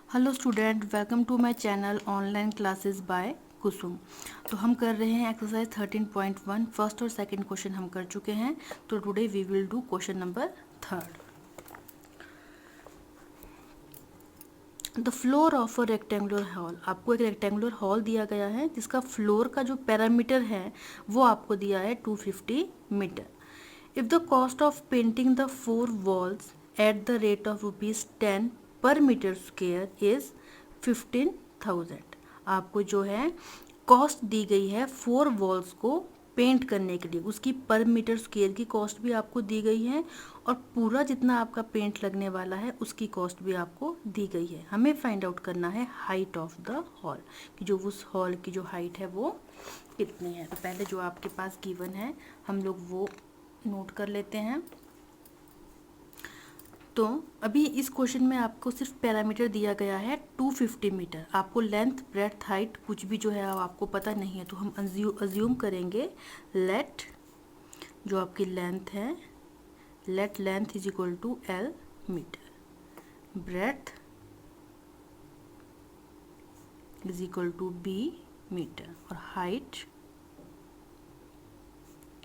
Hello student, welcome to my channel online classes by Kusum. तो हम कर रहे हैं एक्सरसाइज 13.1 फर्स्ट और सेकंड क्वेश्चन हम कर चुके हैं। तो today we will do question number third. The floor of a rectangular hall. आपको एक रेक्टेंगुलर हॉल दिया गया है जिसका फ्लोर का जो पैरामीटर है वो आपको दिया है 250 metre. If the cost of painting the 4 walls at the rate of ₹10 per metre square is 15,000। आपको जो है कॉस्ट दी गई है 4 वॉल्स को पेंट करने के लिए, उसकी पर मीटर स्क्वेयर की कॉस्ट भी आपको दी गई है और पूरा जितना आपका पेंट लगने वाला है उसकी कॉस्ट भी आपको दी गई है। हमें फाइंड आउट करना है हाइट ऑफ द हॉल, कि जो उस हॉल की जो हाइट है वो कितनी है। तो पहले जो आपके पास गिवन है हम लोग वो नोट कर लेते हैं। तो अभी इस क्वेश्चन में आपको सिर्फ पैरामीटर दिया गया है 250 मीटर। आपको लेंथ ब्रेड्थ हाइट कुछ भी जो है आपको पता नहीं है, तो हम अज्यूम करेंगे लेट जो आपकी लेंथ है, let length is equal to L metre, breadth is equal to B metre और height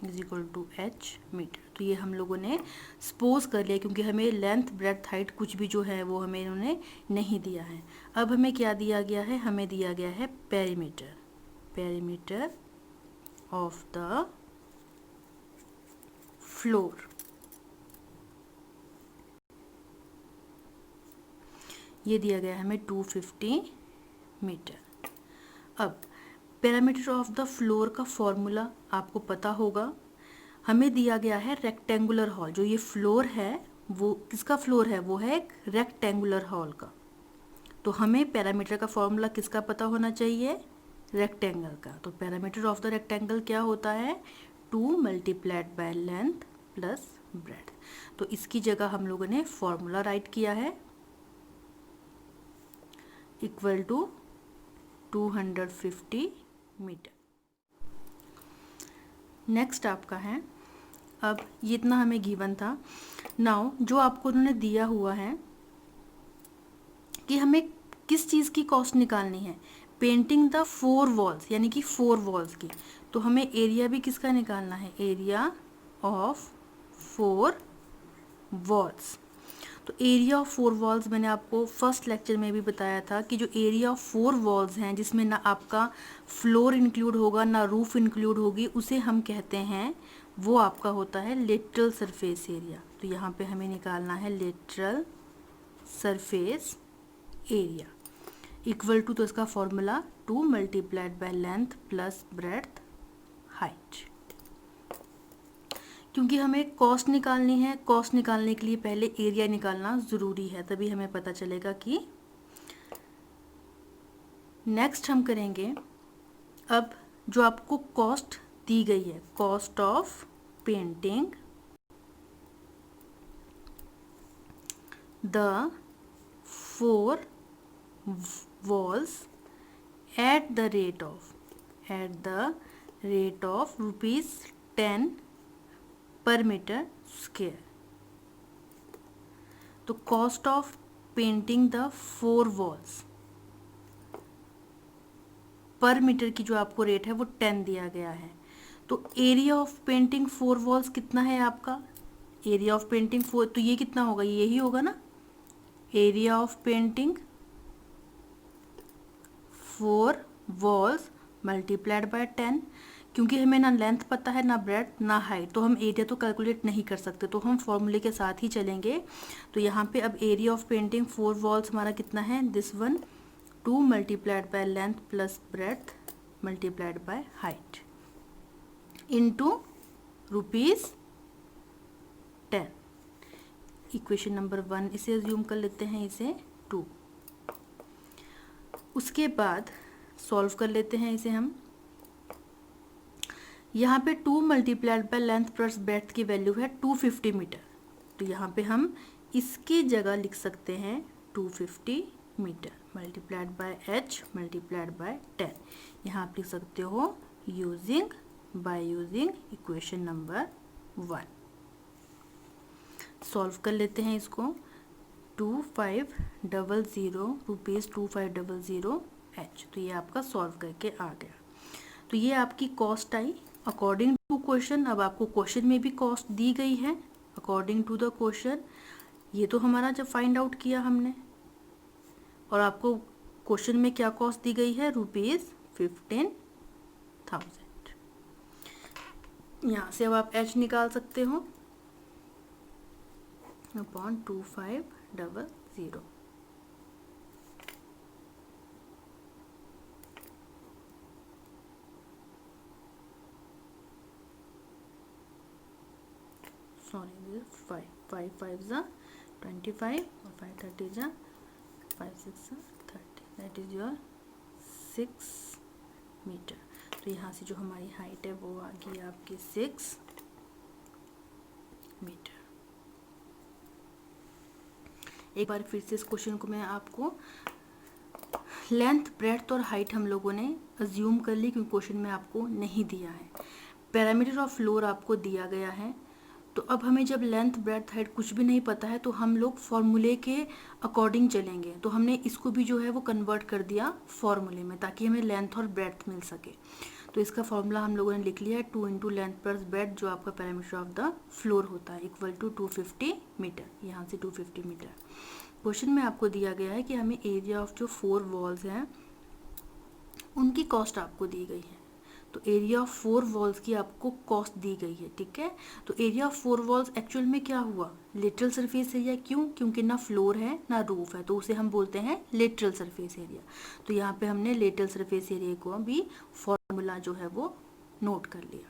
is equal to H metre. तो ये हम लोगों ने सपोज कर लिया क्योंकि हमें लेंथ ब्रेड्थ हाइट कुछ भी जो है वो हमें इन्होंने नहीं दिया है। अब हमें क्या दिया गया है, हमें दिया गया है perimeter, perimeter of the floor. ये दिया गया है हमें 250 मीटर। अब पैरामीटर ऑफ द फ्लोर का फॉर्मूला आपको पता होगा। हमें दिया गया है रेक्टेंगुलर हॉल, जो ये फ्लोर है वो किसका फ्लोर है, वो है एक रेक्टेंगुलर हॉल का। तो हमें पैरामीटर का फॉर्मूला किसका पता होना चाहिए, रेक्टेंगल का। तो पैरामीटर ऑफ द रेक्टेंगल क्या होता है, 2 multiplied by length plus breadth. तो इसकी जगह हम लोगों ने फॉर्मूला राइट किया है इक्वल टू 250 मीटर। नेक्स्ट आपका है, अब ये इतना हमें गिवन था। नाउ जो आपको उन्होंने दिया हुआ है कि हमें किस चीज़ की कॉस्ट निकालनी है, पेंटिंग द 4 वॉल्स, यानी कि 4 वॉल्स की। तो हमें एरिया भी किसका निकालना है, एरिया ऑफ 4 वॉल्स। तो एरिया ऑफ 4 वॉल्स मैंने आपको फर्स्ट लेक्चर में भी बताया था कि जो एरिया ऑफ 4 वॉल्स हैं जिसमें ना आपका फ्लोर इंक्लूड होगा ना रूफ इंक्लूड होगी, उसे हम कहते हैं, वो आपका होता है लेटरल सरफेस एरिया। तो यहाँ पे हमें निकालना है lateral surface area equal to, तो इसका formula 2 multiplied by length plus breadth height. क्योंकि हमें कॉस्ट निकालनी है, कॉस्ट निकालने के लिए पहले एरिया निकालना ज़रूरी है, तभी हमें पता चलेगा कि। नेक्स्ट हम करेंगे, अब जो आपको कॉस्ट दी गई है, cost of painting the 4 walls at the rate of ₹10 per metre square. तो cost of painting the 4 walls पर मीटर की जो आपको रेट है वो 10 दिया गया है। तो एरिया ऑफ पेंटिंग 4 वॉल्स कितना है आपका, एरिया ऑफ पेंटिंग 4, तो ये कितना होगा, यही होगा ना, area of painting 4 walls multiplied by 10। क्योंकि हमें ना लेंथ पता है ना ब्रेड्थ ना हाइट, तो हम एरिया तो कैलकुलेट नहीं कर सकते, तो हम फॉर्मूले के साथ ही चलेंगे। तो यहाँ पे अब एरिया ऑफ पेंटिंग 4 वॉल्स हमारा कितना है, this one, 2 multiplied by length plus breadth multiplied by height into ₹10। Equation number 1 इसे अज्यूम कर लेते हैं, इसे 2। उसके बाद सॉल्व कर लेते हैं इसे हम। यहाँ पे 2 multiplied by length plus breadth की वैल्यू है 250 मीटर। तो यहाँ पे हम इसकी जगह लिख सकते हैं 250 metre multiplied by H multiplied by 10। यहाँ आप लिख सकते हो यूजिंग इक्वेशन नंबर 1। सॉल्व कर लेते हैं इसको। 2500 रुपीज़ 2500 एच। तो ये आपका सॉल्व करके आ गया। तो ये आपकी कॉस्ट आई अकॉर्डिंग टू क्वेश्चन। अब आपको क्वेश्चन में भी कॉस्ट दी गई है अकॉर्डिंग टू द क्वेश्चन। ये तो हमारा जब फाइंड आउट किया हमने, और आपको क्वेश्चन में क्या कॉस्ट दी गई है, ₹15,000। यहाँ से अब आप एच निकाल सकते हो अपॉन 2500। सॉरी, दिस 5 5 जा 25 और 5 30 जा 5 6 जा 30, दैट इज योर 6 मीटर। तो यहाँ से जो हमारी हाइट है वो आ गई आपकी 6 मीटर। एक बार फिर से इस क्वेश्चन को मैं आपको लेंथ, ब्रेड्थ और हाइट हम लोगों ने अज्यूम कर ली क्योंकि क्वेश्चन में आपको नहीं दिया है। पैरामीटर ऑफ फ्लोर आपको दिया गया है। तो अब हमें जब लेंथ, ब्रेड्थ, हाइट कुछ भी नहीं पता है तो हम लोग फॉर्मूले के अकॉर्डिंग चलेंगे। तो हमने इसको भी जो है वो कन्वर्ट कर दिया फॉर्मूले में ताकि हमें लेंथ और ब्रेड्थ मिल सके। तो इसका फॉर्मूला हम लोगों ने लिख लिया है 2 × लेंथ प्लस ब्रेड्थ, जो आपका पैरामीटर ऑफ द फ्लोर होता है, इक्वल टू 250 मीटर। यहाँ से 250 मीटर। क्वेश्चन में आपको दिया गया है कि हमें एरिया ऑफ जो 4 वॉल्स हैं उनकी कॉस्ट आपको दी गई है। तो एरिया ऑफ 4 वॉल्स की आपको कॉस्ट दी गई है, ठीक है। तो एरिया ऑफ 4 वॉल्स एक्चुअल में क्या हुआ, लेटरल सरफेस एरिया। क्यों? क्योंकि ना फ्लोर है ना रूफ है, तो उसे हम बोलते हैं लेटरल सरफेस एरिया। तो यहाँ पे हमने लेटरल सरफेस एरिया को भी फॉर्मूला जो है वो नोट कर लिया।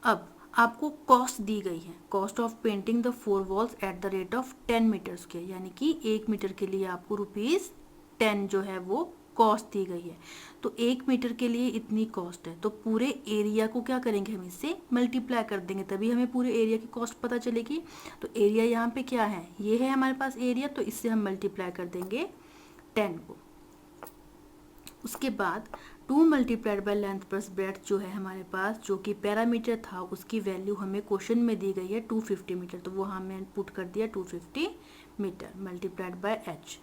अब आपको कॉस्ट दी गई है, cost of painting the 4 walls at the rate of 10 metre square, यानी कि 1 मीटर के लिए आपको ₹10 जो है वो कॉस्ट दी गई है। तो 1 मीटर के लिए इतनी कॉस्ट है, तो पूरे एरिया को क्या करेंगे, हम इससे मल्टीप्लाई कर देंगे, तभी हमें पूरे एरिया की कॉस्ट पता चलेगी। तो एरिया यहाँ पे क्या है, ये है हमारे पास एरिया, तो इससे हम मल्टीप्लाई कर देंगे 10 को। उसके बाद 2 multiplied by length plus breadth जो है हमारे पास, जो कि पैरामीटर था, उसकी वैल्यू हमें क्वेश्चन में दी गई है 250 मीटर। तो वो हमें पुट कर दिया 250 मीटर मल्टीप्लाइड बाय एच,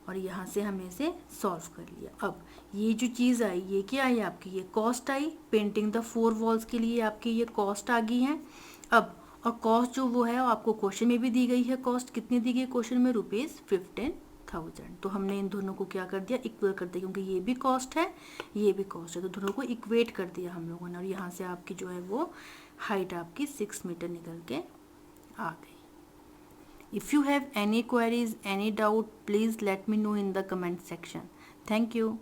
और यहाँ से हमने इसे सॉल्व कर लिया। अब ये जो चीज़ आई, ये क्या आई आपकी, ये cost I. Painting the 4 walls के लिए आपकी ये कॉस्ट आ गई है। अब और कॉस्ट जो वो है आपको क्वेश्चन में भी दी गई है। कॉस्ट कितनी दी गई क्वेश्चन में, ₹15,000। तो हमने इन दोनों को क्या कर दिया, इक्वल कर दिया, क्योंकि ये भी कॉस्ट है ये भी कॉस्ट है, तो दोनों को इक्वेट कर दिया हम लोगों ने। और यहाँ से आपकी जो है वो हाइट आपकी 6 मीटर निकल के आ गई। If you have any queries, any doubt, please let me know in the comment section. Thank you.